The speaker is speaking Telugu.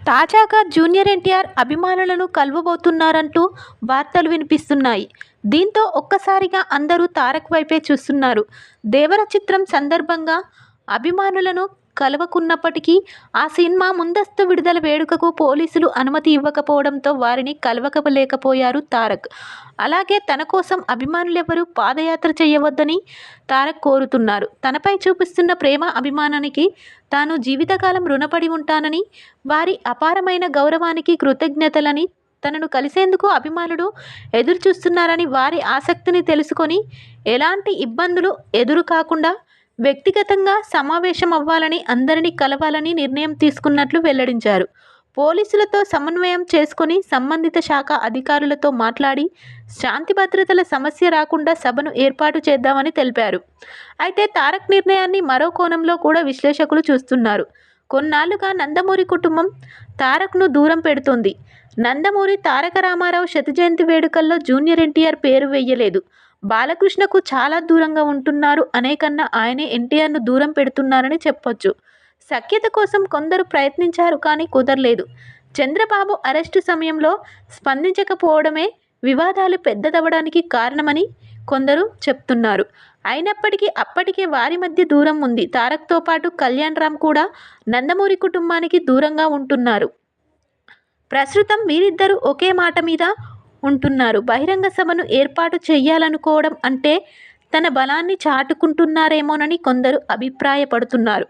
తాజాగా జూనియర్ ఎన్టీఆర్ అభిమానులను కలవబోతున్నారంటూ వార్తలు వినిపిస్తున్నాయి. దీంతో ఒక్కసారిగా అందరూ తారక్ వైపే చూస్తున్నారు. దేవర చిత్రం సందర్భంగా అభిమానులను కలవకున్నప్పటికీ ఆ సినిమా ముందస్తు విడుదల వేడుకకు పోలీసులు అనుమతి ఇవ్వకపోవడంతో వారిని కలవలేకపోయారు తారక్. అలాగే తన కోసం అభిమానులెవరూ పాదయాత్ర చేయవద్దని తారక్ కోరుతున్నారు. తనపై చూపిస్తున్న ప్రేమ అభిమానానికి తాను జీవితకాలం రుణపడి ఉంటానని, వారి అపారమైన గౌరవానికి కృతజ్ఞతలని, తనను కలిసేందుకు అభిమానులు ఎదురుచూస్తున్నారని, వారి ఆసక్తిని తెలుసుకొని ఎలాంటి ఇబ్బందులు ఎదురుకాకుండా వ్యక్తిగతంగా సమావేశమవ్వాలని, అందరినీ కలవాలని నిర్ణయం తీసుకున్నట్లు వెల్లడించారు. పోలీసులతో సమన్వయం చేసుకొని సంబంధిత శాఖ అధికారులతో మాట్లాడి శాంతి భద్రతల సమస్య రాకుండా సభను ఏర్పాటు చేద్దామని తెలిపారు. అయితే తారక్ నిర్ణయాన్ని మరో కోణంలో కూడా విశ్లేషకులు చూస్తున్నారు. కొన్నాళ్లుగా నందమూరి కుటుంబం తారక్ను దూరం పెడుతోంది. నందమూరి తారక రామారావు శత జయంతి వేడుకల్లో జూనియర్ ఎన్టీఆర్ పేరు వేయలేదు. బాలకృష్ణకు చాలా దూరంగా ఉంటున్నారు అనే కన్నా ఆయనే ఎన్టీఆర్ను దూరం పెడుతున్నారని చెప్పొచ్చు. సఖ్యత కోసం కొందరు ప్రయత్నించారు కానీ కుదరలేదు. చంద్రబాబు అరెస్టు సమయంలో స్పందించకపోవడమే వివాదాలు పెద్దదవడానికి కారణమని కొందరు చెప్తున్నారు. అయినప్పటికీ అప్పటికే వారి మధ్య దూరం ఉంది. తారక్తో పాటు కళ్యాణ్ రామ్ కూడా నందమూరి కుటుంబానికి దూరంగా ఉంటున్నారు. ప్రస్తుతం వీరిద్దరూ ఒకే మాట మీద ఉంటున్నారు. బహిరంగ సభను ఏర్పాటు చేయాలనుకోవడం అంటే తన బలాన్ని చాటుకుంటున్నారేమోనని కొందరు అభిప్రాయపడుతున్నారు.